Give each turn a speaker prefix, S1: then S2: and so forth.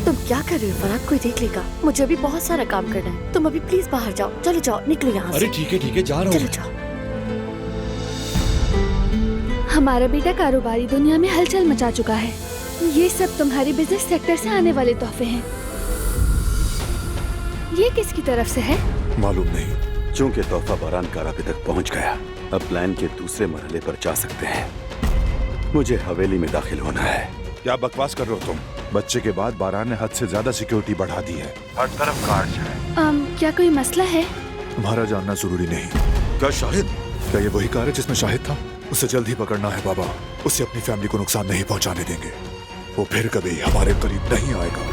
S1: तुम क्या कर रहे हो फराग? कोई देख लेगा। मुझे अभी बहुत सारा काम करना है। तुम अभी प्लीज बाहर जाओ। चलो जाओ, निकलो यहाँ से।
S2: अरे ठीक है जा रहा हूँ।
S1: चलो जाओ।
S3: हमारा बेटा कारोबारी दुनिया में हलचल मचा चुका है। ये सब तुम्हारे बिजनेस सेक्टर से आने वाले तोहफे हैं। ये किसकी तरफ से है?
S4: मालूम नहीं।
S5: चूंकि तोहफा बारान कारापे तक पहुंच गया, अब प्लान के दूसरे मरहले पर जा सकते हैं। मुझे हवेली में दाखिल होना है।
S4: क्या बकवास कर रहे हो तुम? बच्चे के बाद बारान ने हद से ज्यादा सिक्योरिटी बढ़ा दी है। हर तरफ गार्ड्स हैं।
S3: क्या कोई मसला है?
S4: तुम्हारा जानना जरूरी नहीं। क्या शाहिद? क्या ये वही कार है जिसमें शाहिद था? उसे जल्द ही पकड़ना है बाबा। उसे अपनी फैमिली को नुकसान नहीं पहुंचाने देंगे। वो फिर कभी हमारे करीब नहीं आएगा।